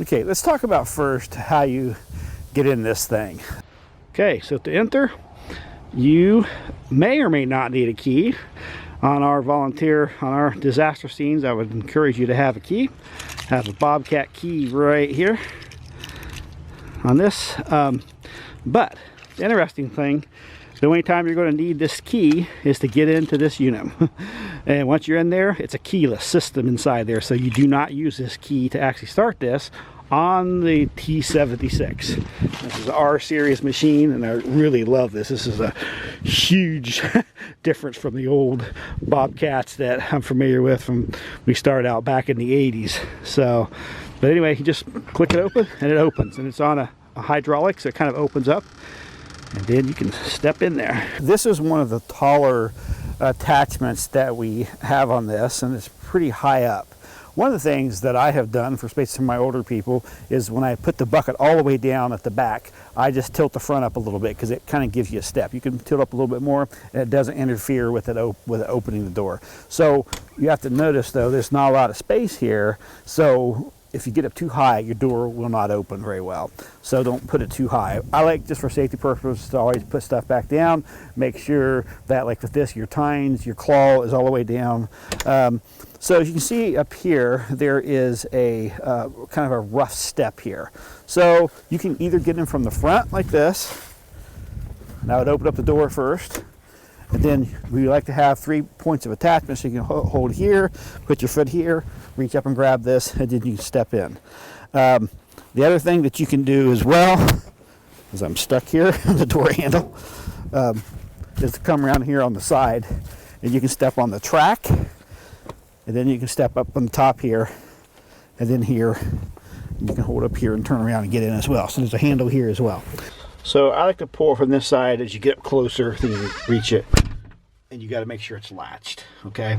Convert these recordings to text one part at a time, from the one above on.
Okay, let's talk about first how you get in this thing. Okay, so to enter, you may or may not need a key. On our disaster scenes, I would encourage you to have a key. Have a Bobcat key right here on this. But the interesting thing, the only time you're going to need this key is to get into this unit. And once you're in there, it's a keyless system inside there, so you do not use this key to actually start this on the T76. This is our series machine, and I really love this. This is a huge difference from the old Bobcats that I'm familiar with from we started out back in the 80s. So, but anyway, you just click it open and it opens, and it's on a hydraulic, so it kind of opens up, and then you can step in there. This is one of the taller attachments that we have on this, and it's pretty high up. One of the things that I have done for space for my older people is when I put the bucket all the way down at the back, I just tilt the front up a little bit because it kind of gives you a step. You can tilt up a little bit more and it doesn't interfere with it opening the door. So you have to notice though, there's not a lot of space here. So if you get up too high, your door will not open very well. So don't put it too high. I like, just for safety purposes, to always put stuff back down. Make sure that, like with this, your tines, your claw is all the way down. So as you can see up here, there is a kind of a rough step here. So you can either get in from the front like this. And I would open up the door first. And then we like to have 3 points of attachment, so you can hold here, put your foot here, reach up and grab this, and then you can step in. The other thing that you can do as well, as I'm stuck here on the door handle, is to come around here on the side, and you can step on the track, and then you can step up on the top here, and then here, and you can hold up here and turn around and get in as well. So there's a handle here as well. So I like to pull from this side. As you get up closer, then you reach it, and you got to make sure it's latched, okay?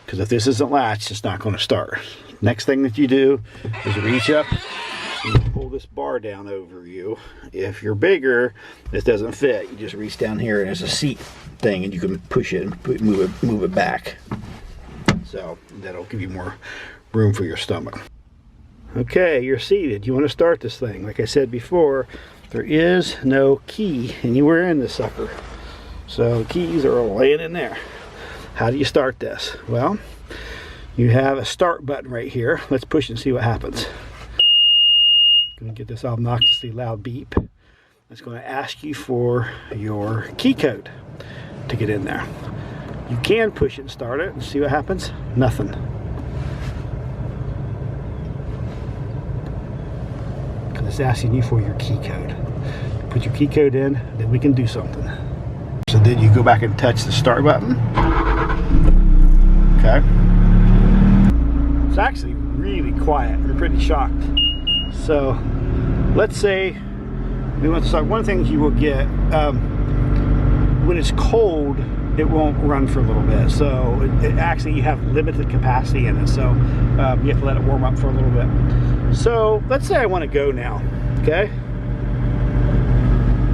Because if this isn't latched, it's not going to start. Next thing that you do is reach up and pull this bar down over you. If you're bigger, this doesn't fit. You just reach down here, and there's a seat thing, and you can push it and move it back. So that'll give you more room for your stomach. Okay, you're seated. You want to start this thing. Like I said before, there is no key anywhere in this sucker. So the keys are all laying in there. How do you start this? Well, you have a start button right here. Let's push and see what happens. Going to get this obnoxiously loud beep. It's going to ask you for your key code to get in there. You can push it and start it and see what happens. Nothing. Because it's asking you for your key code. Put your key code in, then we can do something. So then you go back and touch the start button. Okay. It's actually really quiet. We're pretty shocked. So let's say we want to start. One of the things you will get when it's cold, it won't run for a little bit. So it actually, you have limited capacity in it. So you have to let it warm up for a little bit. So let's say I want to go now. Okay.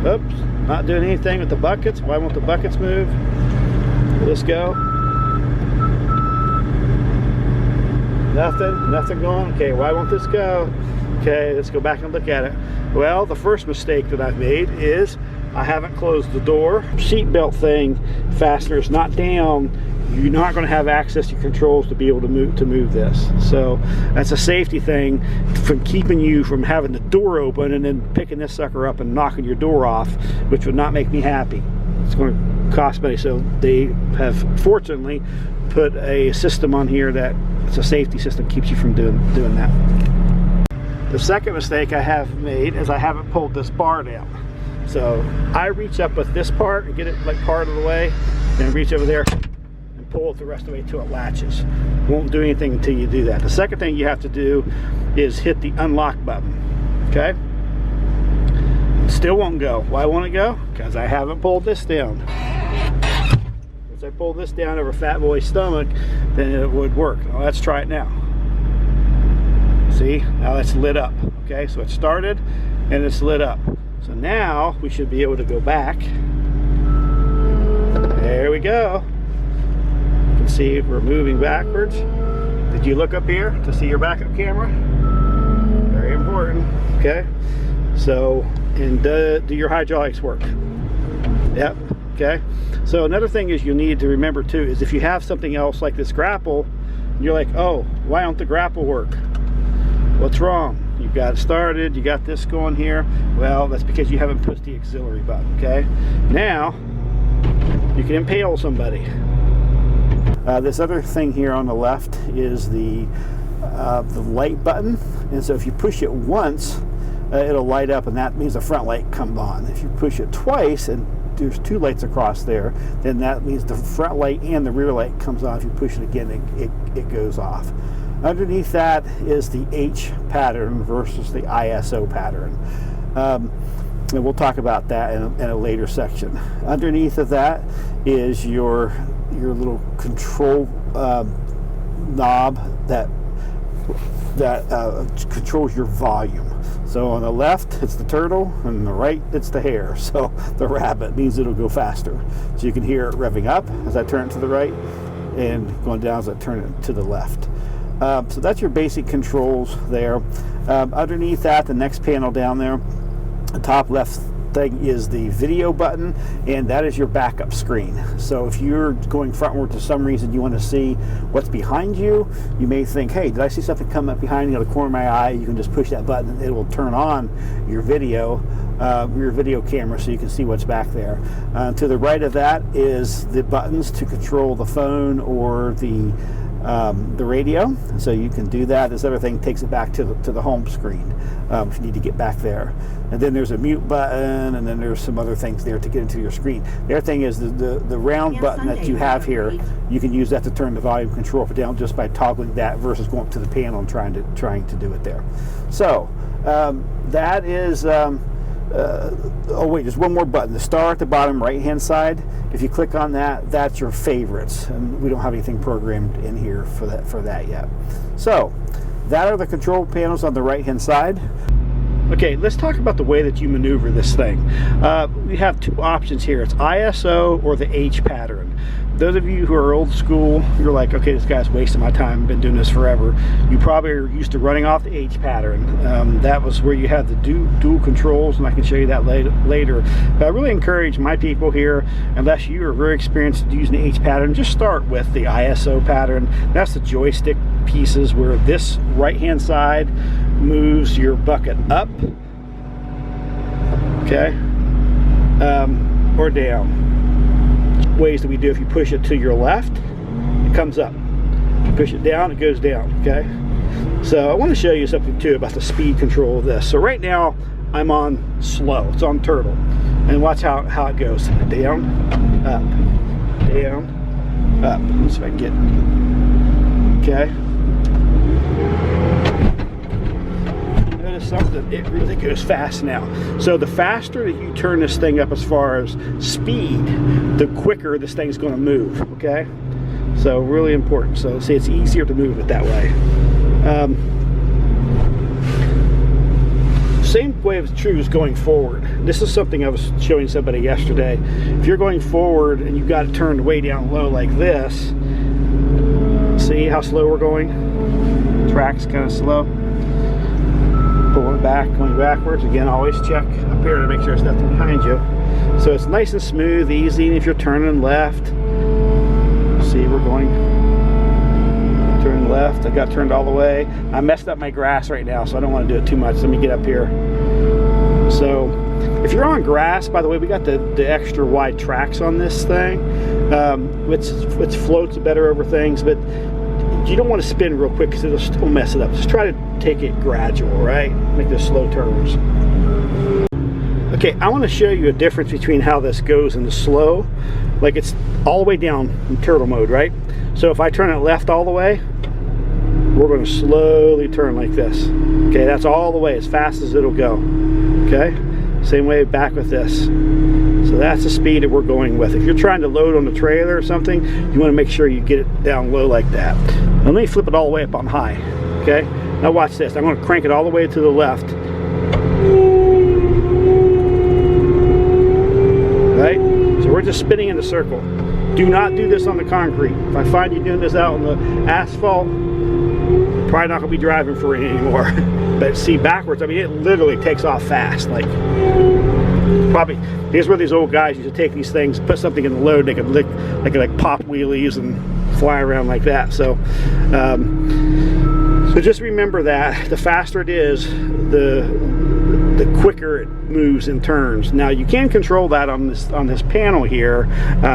Oops, not doing anything with the buckets. Why won't the buckets move? Will this go? Nothing going. Okay, why won't this go? Okay, let's go back and look at it. Well, the first mistake that I've made is I haven't closed the door. Seat belt thing, fastener is not down. You're not going to have access to your controls to be able to move this. So that's a safety thing from keeping you from having the door open and then picking this sucker up and knocking your door off, which would not make me happy. It's going to cost money. So they have fortunately put a system on here that it's a safety system, keeps you from doing that. The second mistake I have made is I haven't pulled this bar down. So I reach up with this part and get it like part of the way, then reach over there and pull it the rest of the way until it latches. Won't do anything until you do that. The second thing you have to do is hit the unlock button. Okay? Still won't go. Why won't it go? Because I haven't pulled this down. Once I pull this down over Fat Boy's stomach, then it would work. Now let's try it now. See? Now it's lit up. Okay, so it started and it's lit up. So now we should be able to go back. There we go. You can see we're moving backwards. Did you look up here to see your backup camera? Very important. important, okay? So, and do your hydraulics work. Yep, okay? So another thing is you need to remember too is if you have something else like this grapple, you're like, oh, why don't the grapple work? What's wrong? You've got it started, you got this going here. Well, that's because you haven't pushed the auxiliary button, okay? Now, you can impale somebody. This other thing here on the left is the light button, and so if you push it once, it'll light up, and that means the front light comes on. If you push it twice, and there's two lights across there, then that means the front light and the rear light comes on. If you push it again, it goes off. Underneath that is the H pattern versus the ISO pattern. And we'll talk about that in a later section. Underneath of that is your little control knob that controls your volume. So on the left it's the turtle, and on the right it's the hare. So the rabbit means it'll go faster. So you can hear it revving up as I turn it to the right, and going down as I turn it to the left. So that's your basic controls there. Underneath that, the next panel down there, the top left thing is the video button, and that is your backup screen. So if you're going frontward for some reason, you want to see what's behind you, you may think, hey, did I see something come up behind me out of the corner of my eye? You can just push that button and it will turn on your video camera so you can see what's back there. To the right of that is the buttons to control the phone or the radio, so you can do that. This other thing takes it back to the home screen if you need to get back there. And then there's a mute button, and then there's some other things there to get into your screen. The other thing is the round button that you have here, you can use that to turn the volume control up or down just by toggling that versus going up to the panel and trying to do it there. So that is oh wait, there's one more button, the star at the bottom right hand side. If you click on that, that's your favorites, and we don't have anything programmed in here for that yet. So that are the control panels on the right hand side. Okay, let's talk about the way that you maneuver this thing. We have two options here. It's ISO or the H pattern. Those of you who are old school, you're like, okay, this guy's wasting my time, I've been doing this forever. You probably are used to running off the H pattern. That was where you had the dual controls, and I can show you that later. But I really encourage my people here, unless you are very experienced using the H pattern, just start with the ISO pattern. That's the joystick pieces where this right-hand side moves your bucket up, okay, or down. Ways that we do: if you push it to your left, it comes up. You push it down, it goes down, okay? So I want to show you something too about the speed control of this. So right now I'm on slow, it's on turtle, and watch how it goes. Down, up, down, up. Let's see if I can get, okay? Something, it really goes fast now. So the faster that you turn this thing up as far as speed, the quicker this thing's going to move, okay? So really important. So see, it's easier to move it that way. Same way it's true as going forward. This is something I was showing somebody yesterday. If you're going forward and you've got it turned way down low like this, see how slow we're going? The track's kind of slow. Pulling back, going backwards. Again, always check up here to make sure there's nothing behind you. So it's nice and smooth, easy. And if you're turning left, see, we're going turning left. I got turned all the way. I messed up my grass right now, so I don't want to do it too much. Let me get up here. So if you're on grass, by the way, we got the extra wide tracks on this thing, which floats better over things, but you don't want to spin real quick because it'll still mess it up. Just try to take it gradual, right? Make those slow turns. Okay, I want to show you a difference between how this goes in the slow. Like, it's all the way down in turtle mode, right? So if I turn it left all the way, we're going to slowly turn like this. Okay, that's all the way, as fast as it'll go. Okay, same way back with this. So that's the speed that we're going with. If you're trying to load on the trailer or something, you want to make sure you get it down low like that. Now let me flip it all the way up on high. Okay, now watch this. I'm going to crank it all the way to the left. Right? So we're just spinning in a circle. Do not do this on the concrete. If I find you doing this out on the asphalt, probably not gonna be driving for it anymore. But see, backwards, I mean, it literally takes off fast. Like, probably, here's where these old guys used to take these things, put something in the load, they could like pop wheelies and fly around like that. So, so just remember that the faster it is, the quicker it moves and turns. Now you can control that on this panel here,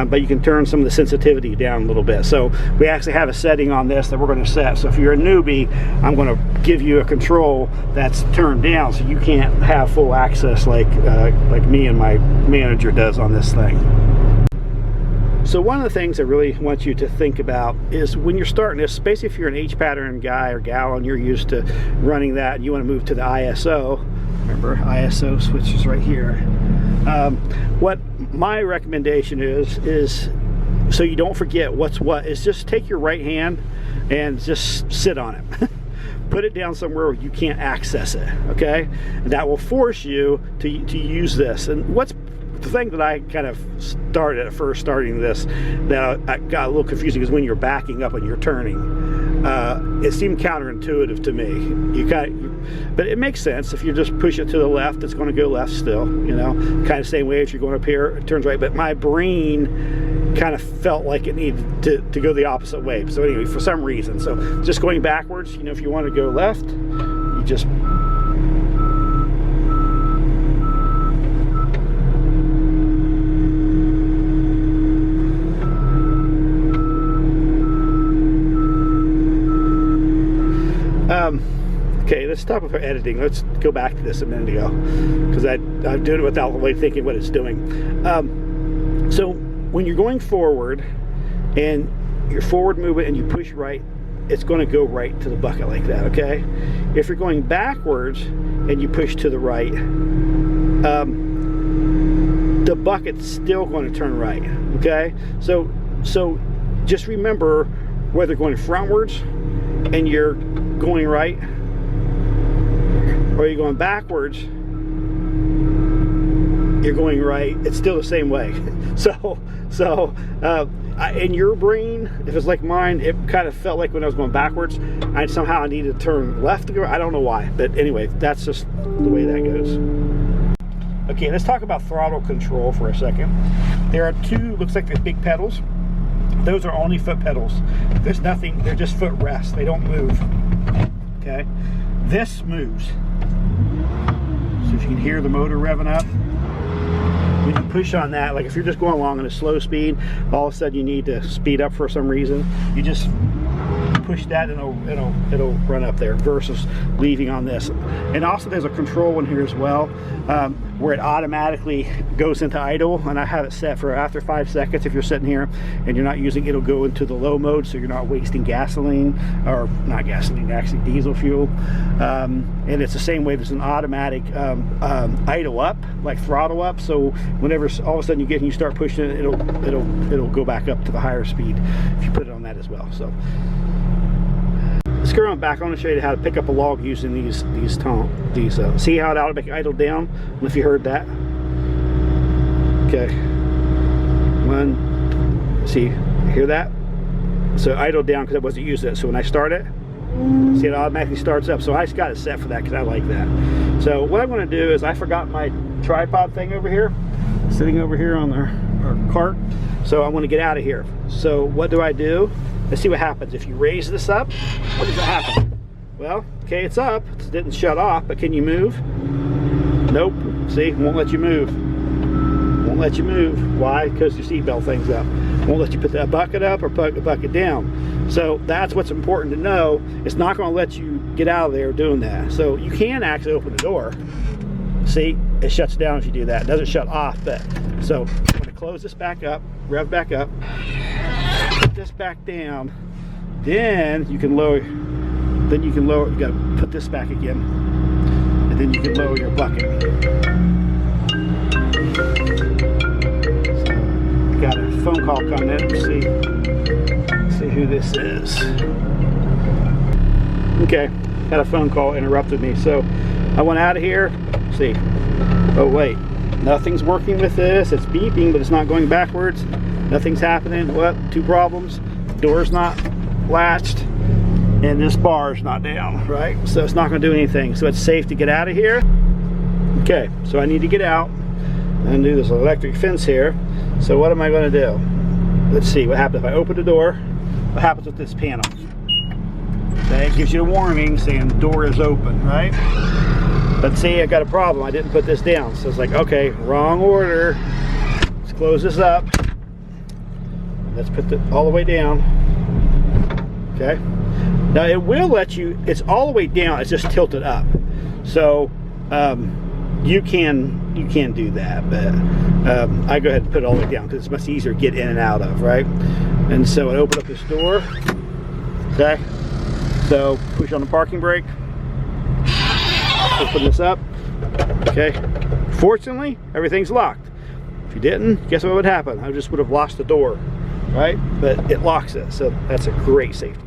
but you can turn some of the sensitivity down a little bit. So we actually have a setting on this that we're going to set. So if you're a newbie, I'm going to give you a control that's turned down, so you can't have full access like me and my manager does on this thing. So one of the things I really want you to think about is when you're starting this, especially if you're an H pattern guy or gal and you're used to running that and you want to move to the ISO, remember ISO switch is right here. What my recommendation is so you don't forget what's what, is just take your right hand and just sit on it. Put it down somewhere where you can't access it, okay? And that will force you to use this. And what's the thing that I kind of started at first starting this that I got a little confusing is when you're backing up and you're turning. It seemed counterintuitive to me. But it makes sense. If you just push it to the left, it's going to go left still, you know, kind of same way if you're going up here, it turns right. But my brain kind of felt like it needed to go the opposite way. So anyway, for some reason, so just going backwards, you know, if you want to go left, you just okay, let's stop with our editing. Let's go back to this a minute ago, because I'm doing it without really thinking what it's doing. So when you're going forward and your forward movement and you push right, it's going to go right to the bucket like that, okay? If you're going backwards and you push to the right, the bucket's still going to turn right, okay? So just remember, whether going frontwards and you're going right, or you're going backwards, you're going right, it's still the same way. So in your brain, if it's like mine, it kind of felt like when I was going backwards, I somehow needed to turn left to go. I don't know why, but anyway, that's just the way that goes. Okay, let's talk about throttle control for a second. There are two, looks like they're big pedals. Those are only foot pedals. There's nothing, they're just foot rests. They don't move. Okay, this moves. So if you can hear the motor revving up, when you push on that, like if you're just going along at a slow speed, all of a sudden you need to speed up for some reason, you just push that and it'll run up there, versus leaving on this. And also there's a control one here as well, where it automatically goes into idle, and I have it set for after 5 seconds. If you're sitting here and you're not using it, it'll go into the low mode, so you're not wasting gasoline, or not gasoline, actually diesel fuel. And it's the same way. There's an automatic idle up, like throttle up, so whenever all of a sudden you start pushing it, it'll go back up to the higher speed if you put it on that as well. So let's go around back. I want to show you how to pick up a log using these see how it automatically idled down? I don't know if you heard that. Okay, see, hear that? So idled down because I wasn't using it. So when I start it, see, it automatically starts up. So I just got it set for that because I like that. So what I'm going to do is, I forgot my tripod thing over here, sitting over here on our cart. So I want to get out of here. So what do? Let's see what happens. If you raise this up, what does happen? Well, okay, it's up. It didn't shut off, but can you move? Nope. See, won't let you move. Won't let you move. Why? Because your seatbelt thing's up. Won't let you put that bucket up or put the bucket down. So that's what's important to know. It's not going to let you get out of there doing that. So you can actually open the door. See, it shuts down if you do that. It doesn't shut off, but so I'm going to close this back up, rev back up, put this back down, then you can lower. Then you can lower. You got to put this back again, and then you can lower your bucket. So, got a phone call coming in. Let's see who this is. Okay, got a phone call, interrupted me. So I went out of here. Let's see. Oh wait, nothing's working with this. It's beeping, but it's not going backwards. Nothing's happening. What? Two problems. Door's not latched. and this bar is not down, right? So it's not going to do anything. So it's safe to get out of here. Okay, so I need to get out and do this electric fence here. So what am I going to do? Let's see what happens if I open the door. What happens with this panel? Okay, it gives you a warning saying the door is open, right? But see, I got a problem. I didn't put this down. So it's like, okay, wrong order. Let's close this up. Let's put it all the way down. Okay. Now it will let you, it's all the way down, it's just tilted up. So you can do that, but I go ahead and put it all the way down because it's much easier to get in and out of, right? And so I open up this door. Okay. So push on the parking brake. Open this up. Okay. Fortunately, everything's locked. If you didn't, guess what would happen? I just would have lost the door, right? But it locks it, so that's a great safety.